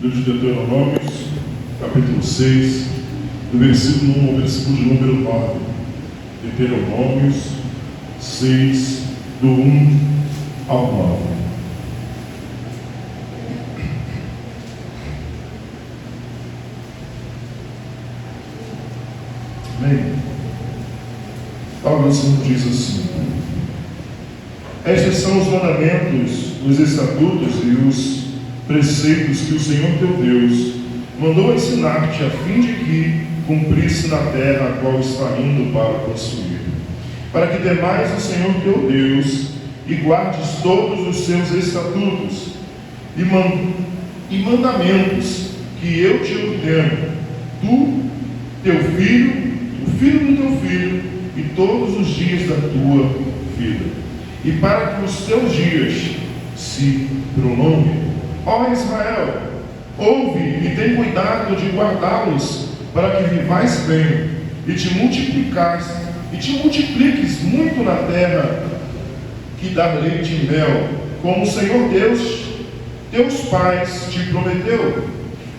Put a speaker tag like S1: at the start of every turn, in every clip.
S1: livro de Deuteronômios, capítulo 6, do versículo 1 ao versículo de número 9. Deuteronômios 6, do 1 ao 9. Amém? A palavra do Senhor diz assim: estes são os mandamentos, os estatutos e os preceitos que o Senhor teu Deus mandou ensinar-te, a fim de que cumprisse na terra a qual está indo para possuir, para que temais o Senhor teu Deus e guardes todos os seus estatutos e mandamentos que eu te ordeno, tu, teu filho, o filho do teu filho, e todos os dias da tua vida, e para que os teus dias se prolonguem. Ó Israel, ouve e tem cuidado de guardá-los, para que vivais bem e te multipliques muito na terra que dá leite e mel, como o Senhor Deus, teus pais, te prometeu.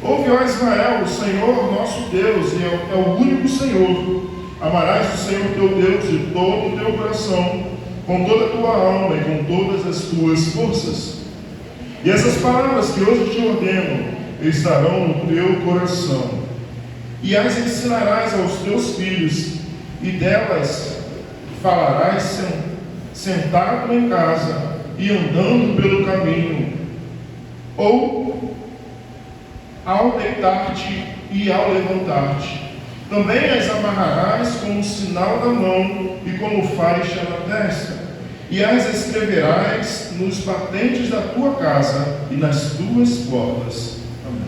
S1: Ouve, ó Israel, o Senhor nosso Deus é o único Senhor. Amarás o Senhor teu Deus de todo o teu coração, com toda a tua alma e com todas as tuas forças. E essas palavras que hoje te ordeno estarão no teu coração, e as ensinarás aos teus filhos, e delas falarás sentado em casa e andando pelo caminho, ou ao deitar-te e ao levantar-te. Também as amarrarás como sinal na mão e como faixa na testa, e as escreverás nos batentes da tua casa e nas tuas portas. Amém.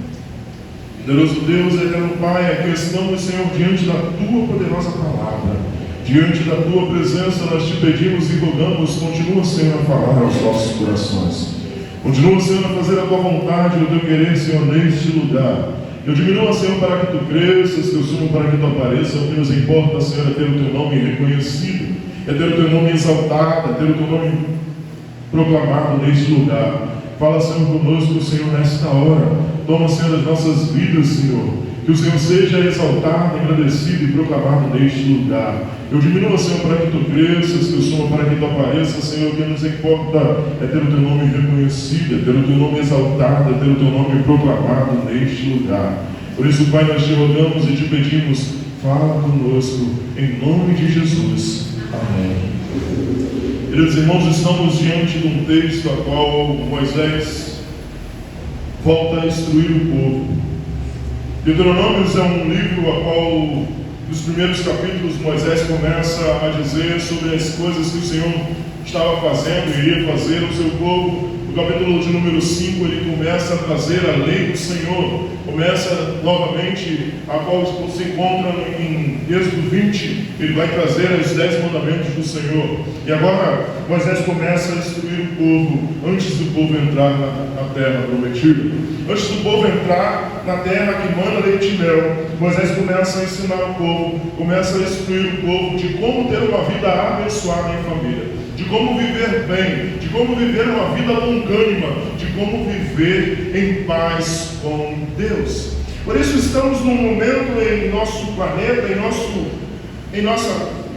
S1: Poderoso Deus, eterno Pai, aqui estamos, Senhor, diante da tua poderosa palavra. Diante da tua presença nós te pedimos e rogamos, continua, Senhor, a falar aos nossos corações. Continua, Senhor, a fazer a tua vontade e o teu querer, Senhor, neste lugar. Eu diminua, Senhor, para que tu cresças, que eu sumo para que tu apareça. O que nos importa, Senhor, é ter o teu nome reconhecido, é ter o teu nome exaltado, é ter o teu nome proclamado neste lugar. Fala, Senhor, conosco, Senhor, nesta hora. Toma, Senhor, as nossas vidas, Senhor. Que o Senhor seja exaltado, engrandecido e proclamado neste lugar. Eu diminua, Senhor, para que tu cresças, que eu sumo para que tu apareças, Senhor. O que nos importa é ter o teu nome reconhecido, é ter o teu nome exaltado, é ter o teu nome proclamado neste lugar. Por isso, Pai, nós te rogamos e te pedimos, fala conosco, em nome de Jesus. Amém. Queridos irmãos, estamos diante de um texto a qual Moisés volta a instruir o povo. Deuteronômios é um livro a qual, nos primeiros capítulos, Moisés começa a dizer sobre as coisas que o Senhor estava fazendo e iria fazer ao seu povo. No capítulo de número 5, ele começa a trazer a lei do Senhor, começa novamente, a qual se encontra em Êxodo 20, ele vai trazer os 10 mandamentos do Senhor. E agora Moisés começa a instruir o povo, antes do povo entrar na terra prometida. Antes do povo entrar na terra que manda leite e mel, Moisés começa a ensinar o povo, começa a instruir o povo de como ter uma vida abençoada em família, de como viver bem, de como viver uma vida longânima, de como viver em paz com Deus. Por isso estamos num momento em nosso planeta, em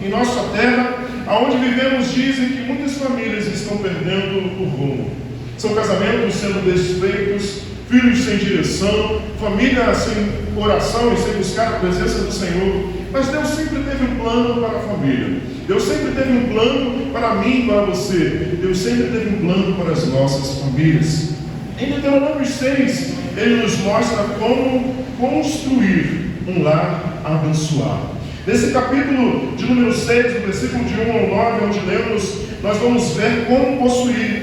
S1: nossa terra, onde vivemos, dizem que muitas famílias estão perdendo o rumo. São casamentos sendo desfeitos, filhos sem direção, família sem oração e sem buscar a presença do Senhor. Mas Deus sempre teve um plano para a família. Deus sempre teve um plano para mim e para você. Deus sempre teve um plano para as nossas famílias. Em Deuteronômio 6, ele nos mostra como construir um lar abençoado. Nesse capítulo de número 6, do versículo de 1 ao 9, onde lemos, nós vamos ver como possuir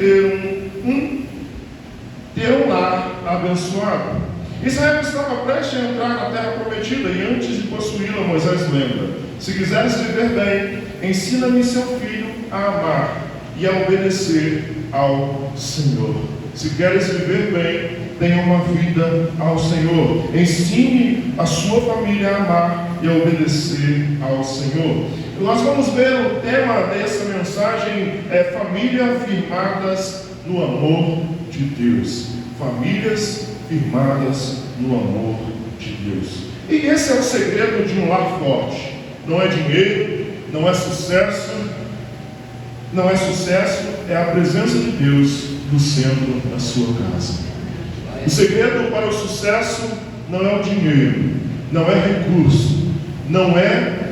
S1: ter um lar abençoado. Israel estava prestes a entrar na terra prometida, e antes de possuí-la, Moisés lembra: se quiseres viver bem, ensina-me seu filho a amar e a obedecer ao Senhor. Se queres viver bem, tenha uma vida ao Senhor. Ensine a sua família a amar e a obedecer ao Senhor. Nós vamos ver o tema dessa mensagem família firmadas no amor de Deus. Famílias firmadas no amor de Deus. E esse é o segredo de um lar forte. Não é dinheiro, não é sucesso, é a presença de Deus no centro da sua casa. O segredo para o sucesso não é o dinheiro, não é recurso, não é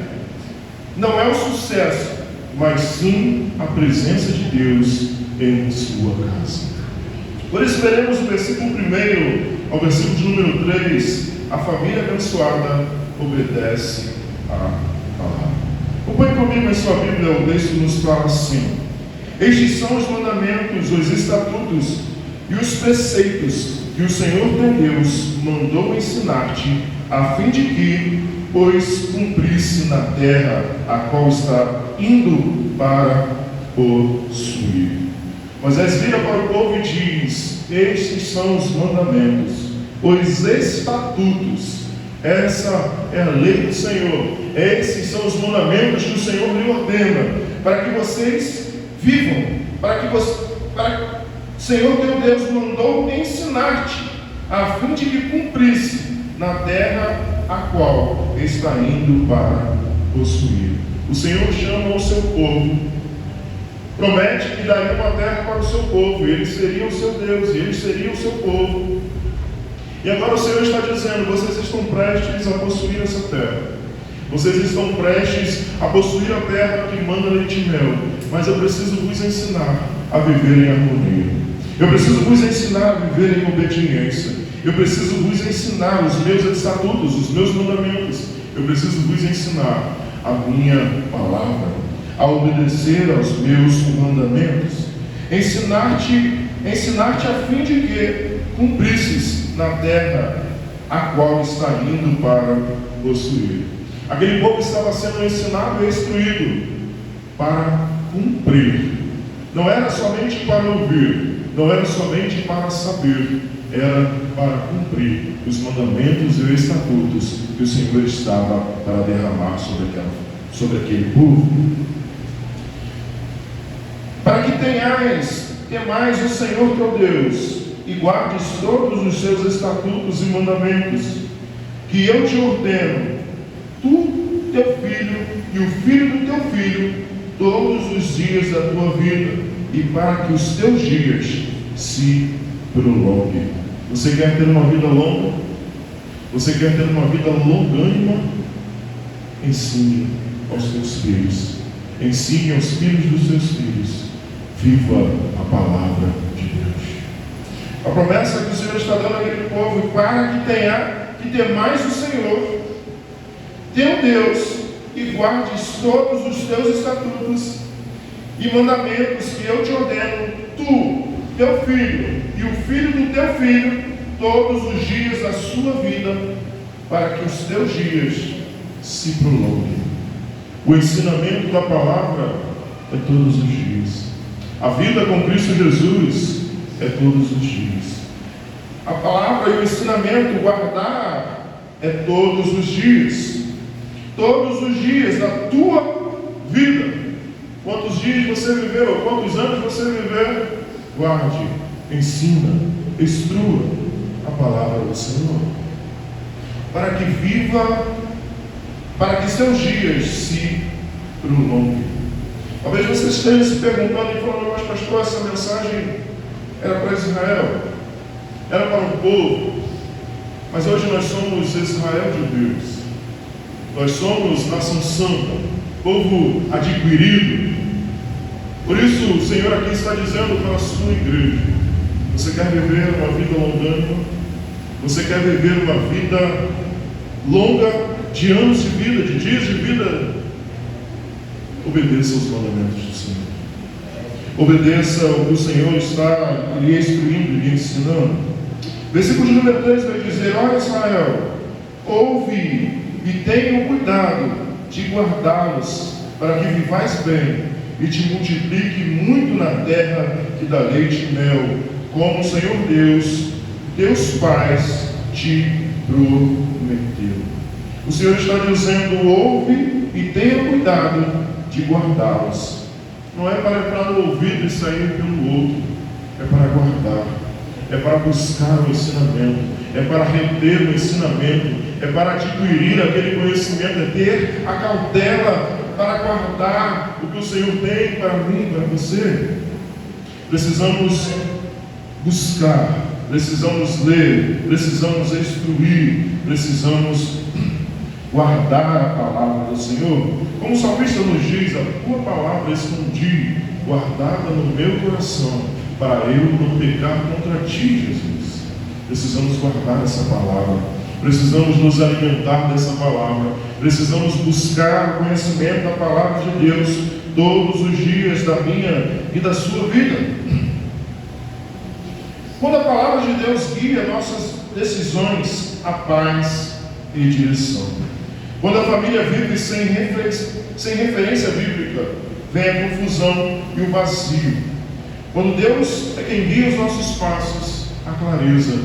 S1: o sucesso, mas sim a presença de Deus em sua casa. Por isso veremos do versículo 1 ao versículo de número 3, a família abençoada obedece à palavra. Acompanhe comigo em sua Bíblia, o texto nos fala assim: estes são os mandamentos, os estatutos e os preceitos que o Senhor teu Deus mandou ensinar-te, a fim de que, pois, cumprisse na terra a qual está indo para possuir. Moisés vira para o povo e diz: estes são os mandamentos, os estatutos. Essa é a lei do Senhor. Esses são os mandamentos que o Senhor lhe ordena, para que vocês vivam, para que o Senhor teu Deus mandou ensinar-te, a fim de que cumprisse na terra a qual está indo para possuir. O Senhor chama o seu povo, promete que daria uma terra para o seu povo, e eles seriam o seu Deus, e eles seriam o seu povo. E agora o Senhor está dizendo: vocês estão prestes a possuir essa terra. Vocês estão prestes a possuir a terra que manda leite e mel. Mas eu preciso vos ensinar a viver em harmonia. Eu preciso vos ensinar a viver em obediência. Eu preciso vos ensinar os meus estatutos, os meus mandamentos. Eu preciso vos ensinar a minha palavra, a obedecer aos meus mandamentos. Ensinar-te a fim de que cumprisses na terra a qual está indo para possuir. Aquele povo estava sendo ensinado e instruído para cumprir. Não era somente para ouvir, não era somente para saber, era para cumprir os mandamentos e os estatutos que o Senhor estava para derramar sobre aquele povo. Para que temais o Senhor teu Deus e guardes todos os seus estatutos e mandamentos, que eu te ordeno, tu, teu filho e o filho do teu filho, todos os dias da tua vida, e para que os teus dias se prolonguem. Você quer ter uma vida longa? Você quer ter uma vida longânima? Ensine aos teus filhos, ensine aos filhos dos teus filhos. Viva a palavra de Deus. A promessa que o Senhor está dando àquele povo: para que temais o Senhor teu Deus e guardes todos os teus estatutos e mandamentos que eu te ordeno, tu, teu filho e o filho do teu filho, todos os dias da sua vida, para que os teus dias se prolonguem. O ensinamento da palavra é todos os dias. A vida com Cristo Jesus é todos os dias. A palavra e o ensinamento, guardar, é todos os dias. Todos os dias da tua vida. Quantos dias você viveu, ou quantos anos você viveu, guarde, ensina, instrua a palavra do Senhor. Para que viva, para que seus dias se prolonguem. Talvez você esteja se perguntando e falando: mas pastor, essa mensagem era para Israel, era para o povo, mas hoje nós somos Israel de Deus, nós somos nação santa, povo adquirido. Por isso o Senhor aqui está dizendo para a sua igreja: você quer viver uma vida longânima? Você quer viver uma vida longa, de anos de vida, de dias de vida? Obedeça aos mandamentos do Senhor. Obedeça o que o Senhor está lhe instruindo, lhe ensinando. Versículo número 3 vai dizer: olha, Israel, ouve e tenha cuidado de guardá-los, para que vivais bem e te multiplique muito na terra que dá leite e mel, como o Senhor Deus, teus pais, te prometeu. O Senhor está dizendo: ouve e tenha cuidado de guardá-los. Não é para entrar no ouvido e sair pelo outro, é para guardar. é para buscar o ensinamento, é para reter o ensinamento, é para adquirir aquele conhecimento, é ter a cautela para guardar o que o Senhor tem para mim, para você. Precisamos buscar, precisamos ler, precisamos instruir, precisamos guardar a palavra do Senhor. Como o salmista nos diz, a tua palavra escondi, guardada no meu coração, para eu não pecar contra ti, Jesus. Precisamos guardar essa palavra, precisamos nos alimentar dessa palavra, precisamos buscar o conhecimento da palavra de Deus todos os dias da minha e da sua vida. Quando a palavra de Deus guia nossas decisões, a paz e direção. Quando a família vive sem referência bíblica, vem a confusão e o vazio. Quando Deus é quem guia os nossos passos, a clareza.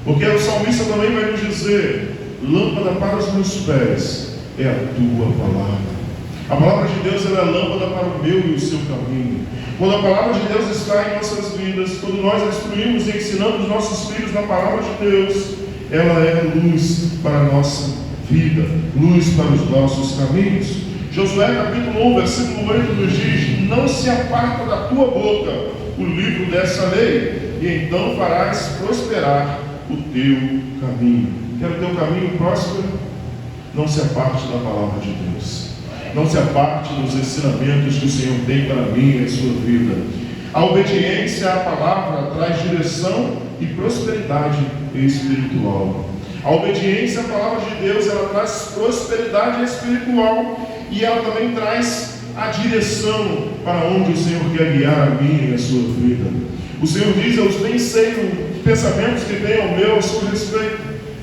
S1: Porque o salmista também vai nos dizer: lâmpada para os meus pés é a tua palavra. A palavra de Deus é lâmpada para o meu e o seu caminho. Quando a palavra de Deus está em nossas vidas, quando nós instruímos e ensinamos nossos filhos na palavra de Deus, ela é luz para a nossa vida, luz para os nossos caminhos. Josué capítulo 1, versículo 8 nos diz: não se aparta da tua boca o livro dessa lei, e então farás prosperar o teu caminho. Quer o teu caminho próspero? Não se aparte da palavra de Deus. Não se aparte dos ensinamentos que o Senhor tem para mim e a sua vida. A obediência à palavra traz direção e prosperidade espiritual. A obediência à palavra de Deus, ela traz prosperidade espiritual, e ela também traz a direção para onde o Senhor quer guiar a mim e a sua vida. O Senhor diz: eu bem sei os pensamentos que tem ao meu, a seu respeito,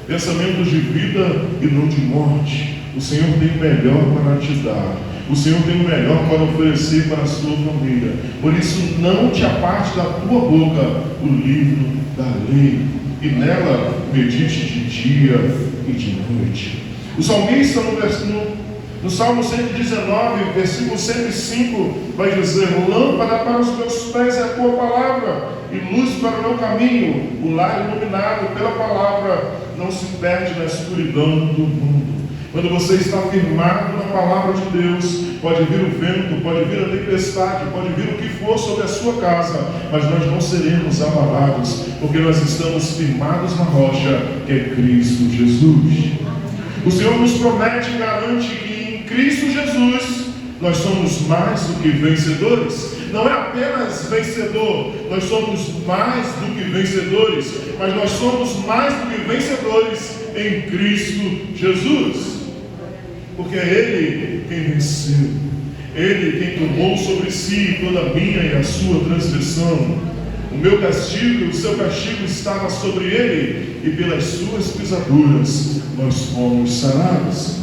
S1: pensamentos de vida e não de morte. O Senhor tem o melhor para te dar, o Senhor tem o melhor para oferecer para a sua família. Por isso, não te aparte da tua boca o livro da lei, e nela medite de dia e de noite. O salmista no Salmo 119, versículo 105, vai dizer: lâmpada para os meus pés é a tua palavra, e luz para o meu caminho. O lar iluminado pela palavra não se perde na escuridão do mundo. Quando você está firmado na palavra de Deus, pode vir o vento, pode vir a tempestade, pode vir o que for sobre a sua casa, mas nós não seremos abalados, porque nós estamos firmados na rocha, que é Cristo Jesus. O Senhor nos promete e garante que em Cristo Jesus nós somos mais do que vencedores. Não é apenas vencedor, nós somos mais do que vencedores, mas nós somos mais do que vencedores em Cristo Jesus. Porque é Ele quem venceu, Ele quem tomou sobre si toda a minha e a sua transgressão. O meu castigo e o seu castigo estava sobre Ele, e pelas suas pisaduras nós fomos sarados.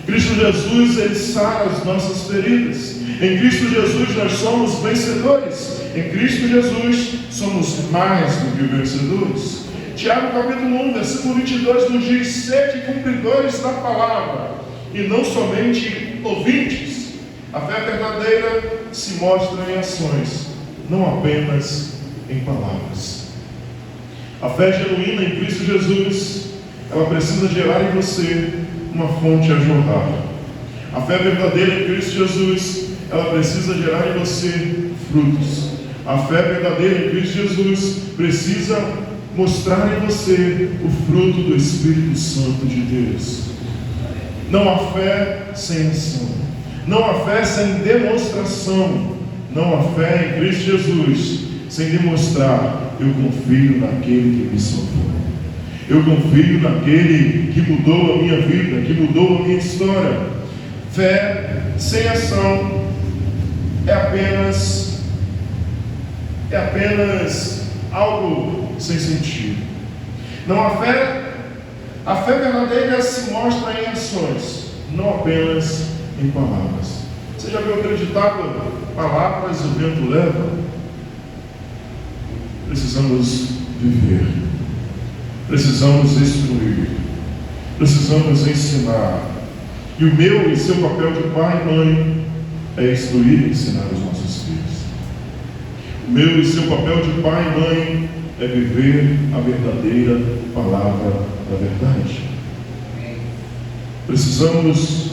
S1: Cristo Jesus, Ele sara as nossas feridas. Em Cristo Jesus nós somos vencedores. Em Cristo Jesus somos mais do que vencedores. Tiago capítulo 1, versículo 22 nos diz: sede cumpridores da palavra, e não somente ouvintes. A fé verdadeira se mostra em ações, não apenas em palavras. A fé genuína em Cristo Jesus, ela precisa gerar em você uma fonte a jorrar. A fé verdadeira em Cristo Jesus, ela precisa gerar em você frutos. A fé verdadeira em Cristo Jesus precisa mostrar em você o fruto do Espírito Santo de Deus. Não há fé sem ação, não há fé sem demonstração, não há fé em Cristo Jesus sem demonstrar: eu confio naquele que me salvou, eu confio naquele que mudou a minha vida, que mudou a minha história. Fé sem ação é apenas algo sem sentido. Não há fé. A fé verdadeira se mostra em ações, não apenas em palavras. Você já viu aquele ditado: palavras o vento leva? Precisamos viver, precisamos instruir, precisamos ensinar. E o meu e seu papel de pai e mãe é instruir e ensinar os nossos filhos. O meu e seu papel de pai e mãe é viver a verdadeira palavra da verdade. Precisamos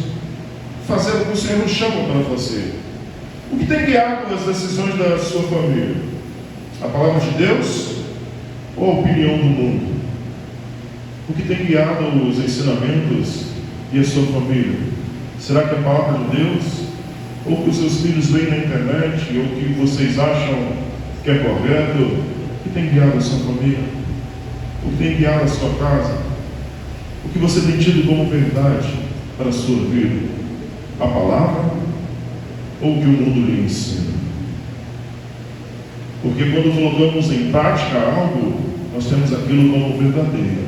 S1: fazer o que o Senhor nos chama para fazer. O que tem guiado as decisões da sua família? A palavra de Deus ou a opinião do mundo? O que tem guiado os ensinamentos e a sua família? Será que é a palavra de Deus? Ou que os seus filhos veem na internet? Ou que vocês acham que é correto? O que tem guiado a sua família? O que tem guiado a sua casa? O que você tem tido como verdade para a sua vida? A palavra ou o que o mundo lhe ensina? Porque quando colocamos em prática algo, nós temos aquilo como verdadeiro.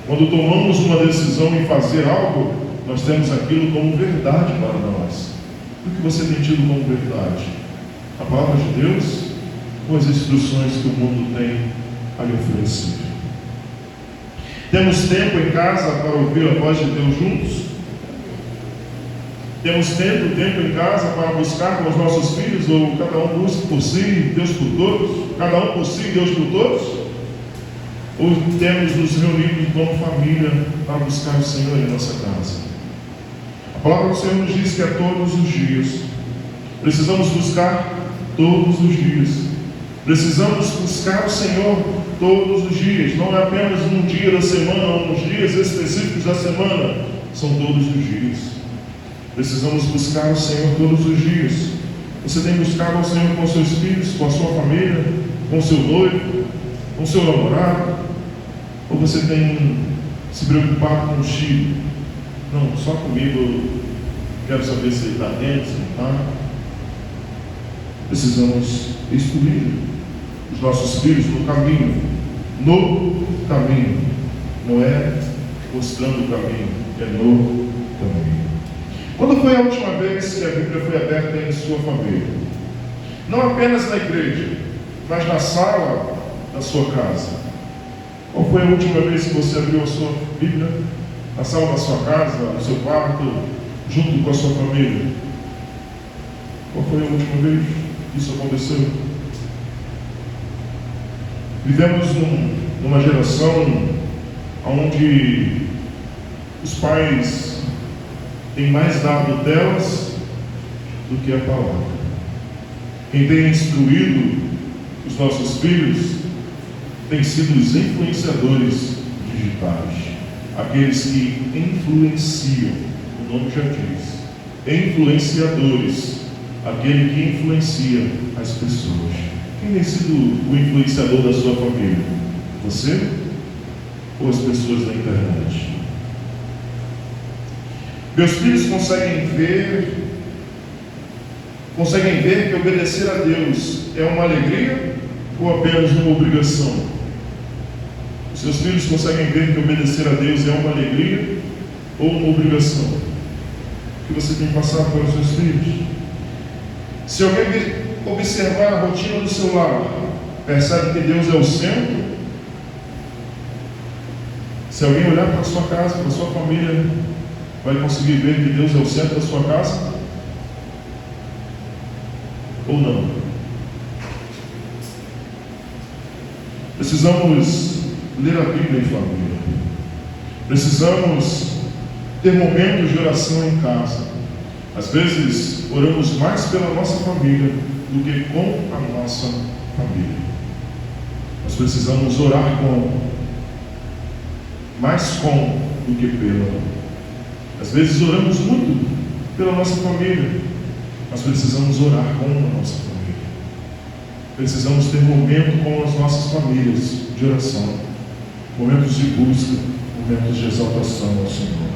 S1: Quando tomamos uma decisão em fazer algo, nós temos aquilo como verdade para nós. O que você tem tido como verdade? A palavra de Deus ou as instruções que o mundo tem a lhe oferecer? Temos tempo em casa para ouvir a voz de Deus juntos? Temos tempo em casa para buscar com os nossos filhos, ou cada um busca por si, Deus por todos? Cada um por si, Deus por todos? Ou temos nos reunido como família para buscar o Senhor em nossa casa? A palavra do Senhor nos diz que é todos os dias. Precisamos buscar todos os dias. Precisamos buscar o Senhor todos os dias. Não é apenas um dia da semana ou nos dias específicos da semana. São todos os dias. Precisamos buscar o Senhor todos os dias. Você tem buscado o Senhor com seus filhos, com a sua família, com seu noivo, com seu namorado? Ou você tem se preocupado com o filho? Não, só comigo, quero saber se ele está dentro, se não está. Precisamos excluir os nossos filhos no caminho. No caminho. Não é mostrando o caminho, é no caminho. Quando foi a última vez que a Bíblia foi aberta em sua família? Não apenas na igreja, mas na sala da sua casa. Qual foi a última vez que você abriu a sua Bíblia? Na sala da sua casa, no seu quarto, junto com a sua família? Qual foi a última vez que isso aconteceu? Vivemos numa geração onde os pais têm mais dado telas do que a palavra. Quem tem instruído os nossos filhos tem sido os influenciadores digitais, aqueles que influenciam, o nome já diz, influenciadores, aquele que influencia as pessoas. Quem tem sido o influenciador da sua família? Você ou as pessoas da internet? Meus filhos conseguem ver que obedecer a Deus é uma alegria ou apenas uma obrigação? Os seus filhos conseguem ver que obedecer a Deus é uma alegria ou uma obrigação? O que você tem passado para os seus filhos? Se alguém observar a rotina do seu lar, percebe que Deus é o centro? Se alguém olhar para a sua casa, para a sua família, vai conseguir ver que Deus é o centro da sua casa? Ou não? Precisamos ler a Bíblia em família. Precisamos ter momentos de oração em casa. Às vezes, oramos mais pela nossa família do que com a nossa família. Nós precisamos orar mais com do que pela. Às vezes oramos muito pela nossa família, mas precisamos orar com a nossa família. Precisamos ter momento com as nossas famílias de oração, momentos de busca, momentos de exaltação ao Senhor.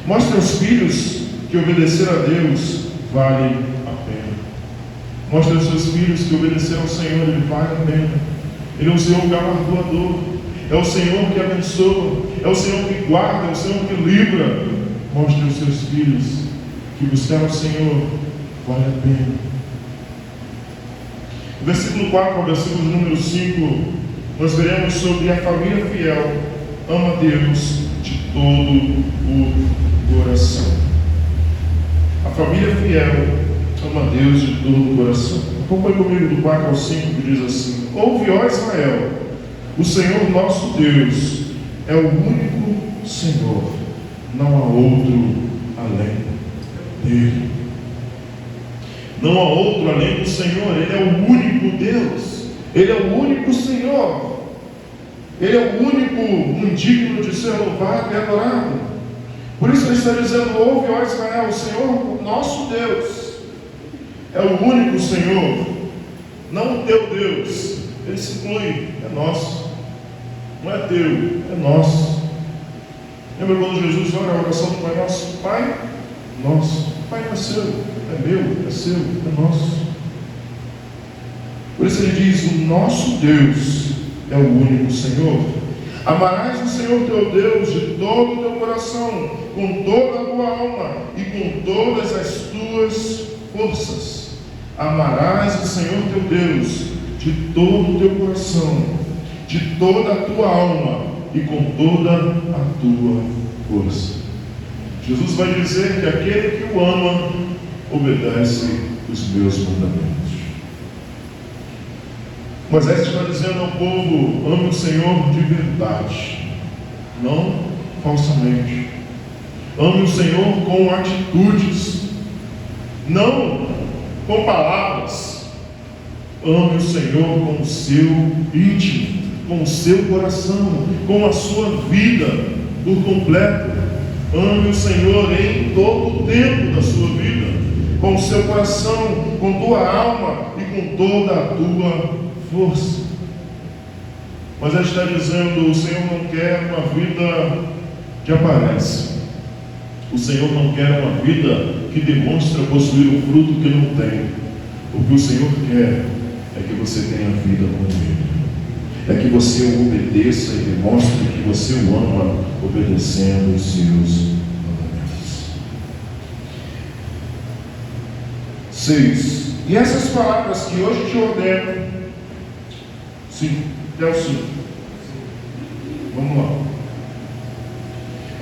S1: Mostre aos filhos que obedecer a Deus vale a pena. Mostre aos seus filhos que obedecer ao Senhor ele vale a pena. Ele é o Senhor galardoador, é o Senhor que abençoa, é o Senhor que guarda, é o Senhor que livra. Mostre aos seus filhos que buscar o Senhor vale a pena. No versículo 4 ao versículo número 5, nós veremos sobre a família fiel ama Deus de todo o coração. A família fiel ama a Deus de todo o coração. Acompanhe comigo do 4 ao 5, que diz assim: ouve, ó Israel, o Senhor nosso Deus é o único Senhor, não há outro além dele. Não há outro além do Senhor, Ele é o único Deus, Ele é o único Senhor, Ele é o único digno de ser louvado e adorado. Por isso Ele está dizendo: ouve, ó Israel, o Senhor nosso Deus é o único Senhor, não o teu Deus. Ele se inclui, é nosso, não é teu, é nosso. Lembra quando Jesus ora a oração do Pai Nosso? Pai nosso, Pai não é seu, é meu, é seu, é nosso. Por isso Ele diz: o nosso Deus é o único Senhor. Amarás o Senhor teu Deus de todo o teu coração, com toda a tua alma e com todas as tuas forças. Amarás o Senhor teu Deus de todo o teu coração, de toda a tua alma e com toda a tua força. Jesus vai dizer que aquele que o ama obedece os meus mandamentos. Moisés está dizendo ao povo: ame o Senhor de verdade, não falsamente. Ame o Senhor com atitudes, não com palavras. Ame o Senhor com o seu íntimo, com o seu coração, com a sua vida por completo. Ame o Senhor em todo o tempo da sua vida, com o seu coração, com tua alma e com toda a tua força. Mas ele está dizendo: o Senhor não quer uma vida de aparência. O Senhor não quer uma vida que demonstra possuir um fruto que não tem. O que o Senhor quer é que você tenha vida com Ele. É que você o obedeça e demonstre que você o ama, obedecendo os seus mandamentos. 6. E essas palavras que hoje te ordeno. 5. Até o 5. Vamos lá.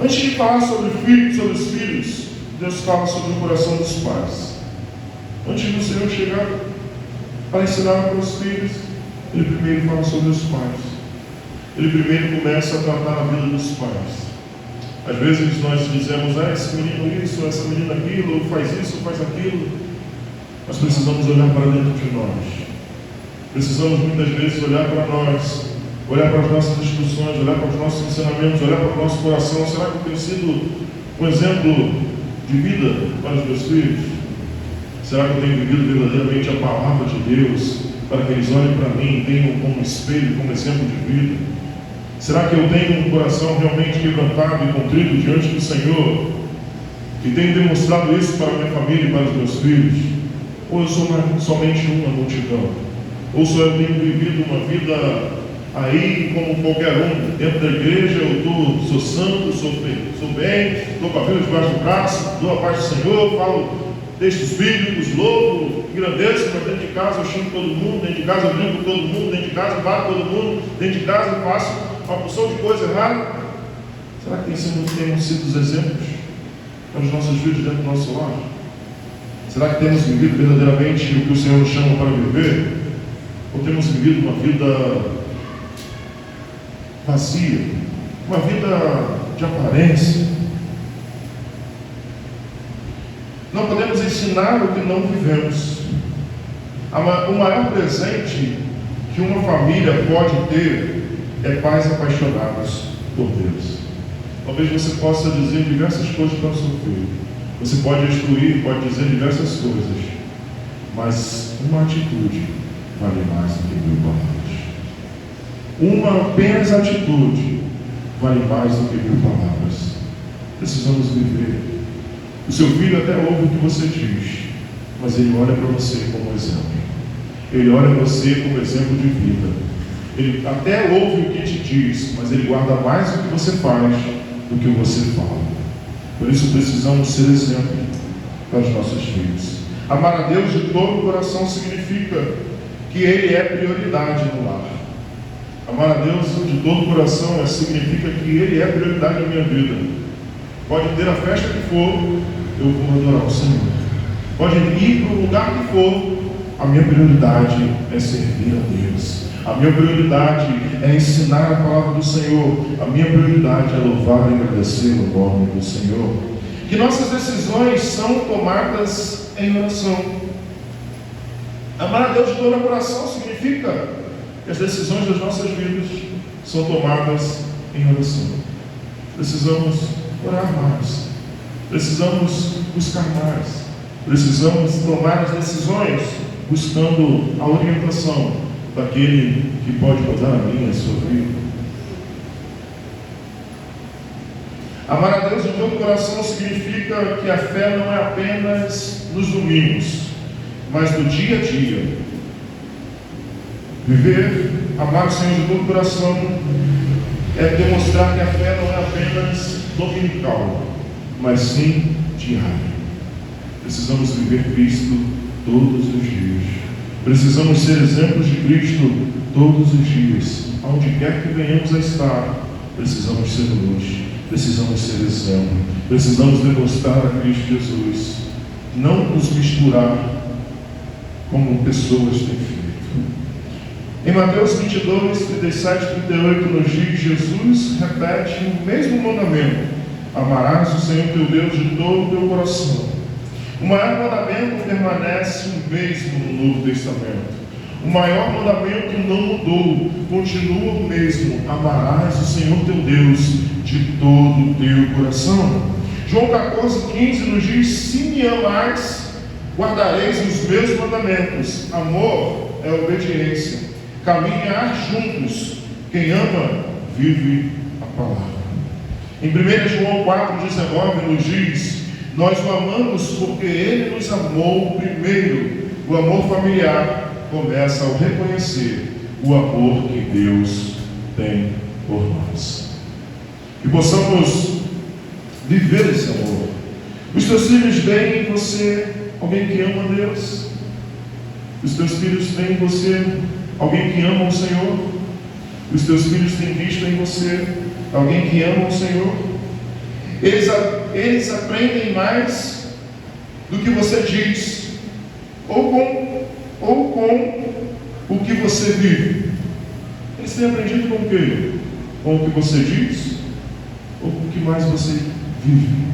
S1: Antes de falar sobre os filhos, Deus fala sobre o coração dos pais. Antes do Senhor chegar para ensinar para os filhos, Ele primeiro fala sobre os pais. Ele primeiro começa a tratar a vida dos pais. Às vezes nós dizemos: esse menino isso, essa menina aquilo, faz isso, faz aquilo. Nós precisamos olhar para dentro de nós. Precisamos muitas vezes olhar para nós, olhar para as nossas instruções, olhar para os nossos ensinamentos, olhar para o nosso coração. Será que eu tenho sido um exemplo de vida para os meus filhos? Será que eu tenho vivido verdadeiramente a palavra de Deus, para que eles olhem para mim e tenham como espelho, como exemplo de vida? Será que eu tenho um coração realmente quebrantado e contrito diante do Senhor, e tenho demonstrado isso para a minha família e para os meus filhos? Ou eu sou somente uma multidão? Ou só eu tenho vivido uma vida aí como qualquer um? Dentro da igreja eu sou santo, sou bem, estou com a Bíblia debaixo do braço, dou a paz do Senhor, falo textos bíblicos, louvo, engrandeço, mas dentro de casa eu xingo todo mundo, dentro de casa eu brinco com todo mundo, dentro de casa eu bato todo mundo, dentro de casa eu faço uma porção de coisa errada. Será que temos sido os exemplos para os nossos filhos dentro do nosso lar? Será que temos vivido verdadeiramente o que o Senhor nos chama para viver? Ou temos vivido uma vida vazia, uma vida de aparência? Não podemos ensinar o que não vivemos. O maior presente que uma família pode ter é pais apaixonados por Deus. Talvez você possa dizer diversas coisas para o seu filho. Você pode instruir, pode dizer diversas coisas. Mas uma atitude vale mais do que 1000 palavras. Uma apenas atitude vale mais do que 1000 palavras. Precisamos viver. O seu filho até ouve o que você diz, mas ele olha para você como exemplo. Ele olha para você como exemplo de vida. Ele até ouve o que te diz, mas ele guarda mais o que você faz do que você fala. Por isso precisamos ser exemplo para os nossos filhos. Amar a Deus de todo o coração significa que Ele é prioridade no lar. Amar a Deus de todo o coração significa que Ele é prioridade na minha vida. Pode ter a festa que for, eu vou adorar o Senhor. pode ir para o lugar que for, a minha prioridade é servir a Deus. A minha prioridade é ensinar a palavra do Senhor. A minha prioridade é louvar e agradecer o nome do Senhor. Que nossas decisões são tomadas em oração. Amar a Deus de todo o coração significa que as decisões das nossas vidas são tomadas em oração. Precisamos orar mais. Precisamos buscar mais. Precisamos tomar as decisões buscando a orientação daquele que pode mudar a minha e a sua vida. Amar a Deus de todo o coração significa que a fé não é apenas nos domingos, mas no dia a dia. Viver, amar o Senhor de todo o coração é demonstrar que a fé não é apenas dominical, mas sim diária. Precisamos viver Cristo todos os dias. Precisamos ser exemplos de Cristo todos os dias. Aonde quer que venhamos a estar, precisamos ser luz, precisamos ser exemplo, precisamos demonstrar a Cristo Jesus. Não nos misturar como pessoas têm feito. Em Mateus 22, 37, 38, nos diz: Jesus repete o mesmo mandamento: amarás o Senhor teu Deus de todo o teu coração. O maior mandamento permanece o mesmo no Novo Testamento. O maior mandamento não mudou, continua o mesmo: amarás o Senhor teu Deus de todo o teu coração. João 14,15 nos diz: se me amais, guardareis os meus mandamentos. Amor é obediência. Caminhar juntos. Quem ama, vive a palavra. Em 1 João 4,19 nos diz: nós o amamos porque Ele nos amou primeiro. O amor familiar começa ao reconhecer o amor que Deus tem por nós. Que possamos viver esse amor. Os teus filhos veem em você alguém que ama a Deus. Os teus filhos veem em você alguém que ama o Senhor. Os teus filhos têm visto em você alguém que ama o Senhor. Eles aprendem mais do que você diz, ou com o que você vive. Eles têm aprendido com o quê? Com o que você diz, ou com o que mais você vive?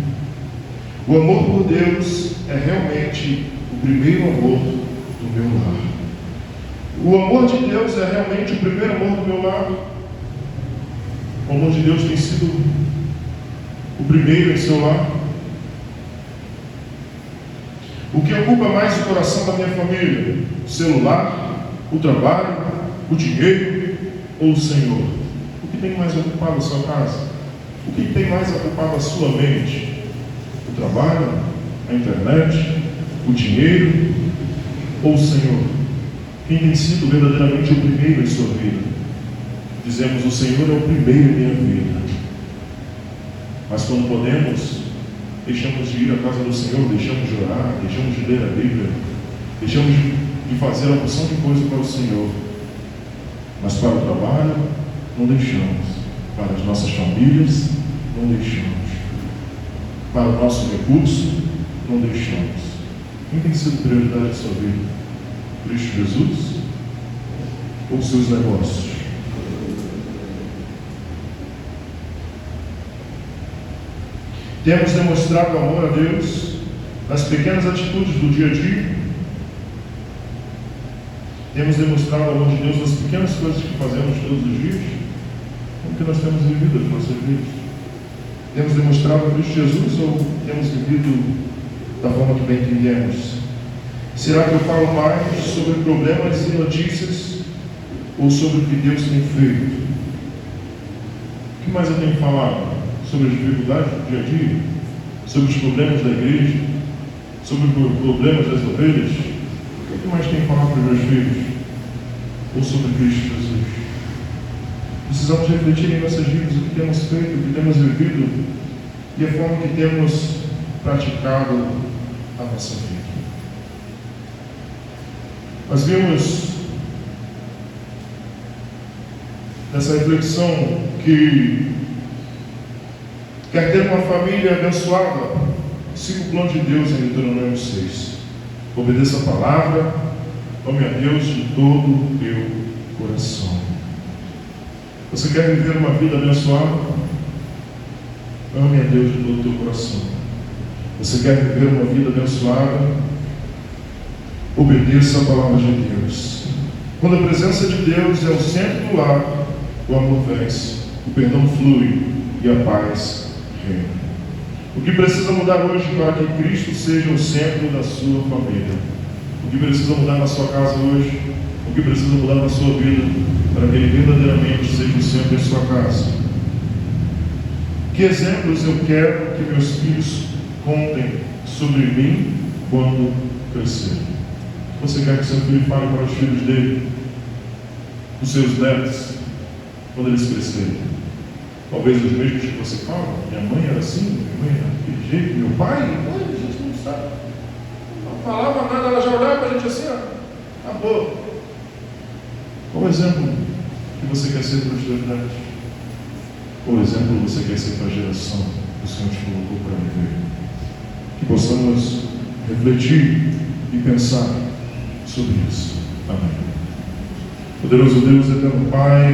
S1: O amor por Deus é realmente o primeiro amor do meu lar. O amor de Deus é realmente o primeiro amor do meu lar. O amor de Deus tem sido o primeiro em seu lar. O que ocupa mais o coração da minha família? O celular, o trabalho, o dinheiro ou o Senhor? O que tem mais ocupado a sua casa? O que tem mais ocupado a sua mente? O trabalho, a internet, o dinheiro ou o Senhor? Quem tem sido verdadeiramente o primeiro em sua vida? Dizemos: o Senhor é o primeiro em minha vida. Mas quando podemos, deixamos de ir à casa do Senhor, deixamos de orar, deixamos de ler a Bíblia, deixamos de fazer a porção de coisas para o Senhor. Mas para o trabalho, não deixamos. Para as nossas famílias, não deixamos. Para o nosso recurso, não deixamos. Quem tem sido prioridade da sua vida? Cristo Jesus ou seus negócios? Temos demonstrado amor a Deus nas pequenas atitudes do dia a dia. Temos demonstrado o amor de Deus nas pequenas coisas que fazemos todos os dias. Como que nós temos vivido as nossas vidas? Temos demonstrado a Cristo Jesus ou temos vivido da forma que bem entendemos? Será que eu falo mais sobre problemas e notícias ou sobre o que Deus tem feito? O que mais eu tenho falado? Sobre as dificuldades do dia a dia? Sobre os problemas da igreja? Sobre os problemas das ovelhas? O que mais tenho falado para os meus filhos? Ou sobre Cristo Jesus? Precisamos refletir em nossas vidas o que temos feito, o que temos vivido e a forma que temos praticado a nossa vida. Nós vimos nessa reflexão que quer ter uma família abençoada, siga o plano de Deus em Deuteronômio 6. Obedeça a palavra, ame a Deus de todo o teu coração. Você quer viver uma vida abençoada? Ame a Deus de todo o teu coração. Você quer viver uma vida abençoada? Obedeça a palavra de Deus. Quando a presença de Deus é o centro do lar, o amor vence, o perdão flui e a paz reina. O que precisa mudar hoje para que Cristo seja o centro da sua família? O que precisa mudar na sua casa hoje? O que precisa mudar na sua vida para que Ele verdadeiramente seja o centro da sua casa? Que exemplos eu quero que meus filhos contem sobre mim quando crescerem? Você quer que seu filho fale para os filhos dele, os seus netos, quando eles crescerem? Talvez os mesmos que você fala. Minha mãe era assim, minha mãe era daquele jeito, meu pai, a gente não sabe. Não falava nada, ela já olhava para a gente assim, ó, acabou. Qual exemplo que você quer ser para os seus netos? Qual exemplo você quer ser para a geração que o Senhor te colocou para viver? Que possamos refletir e pensar sobre isso. Amém. Poderoso Deus, eterno Pai.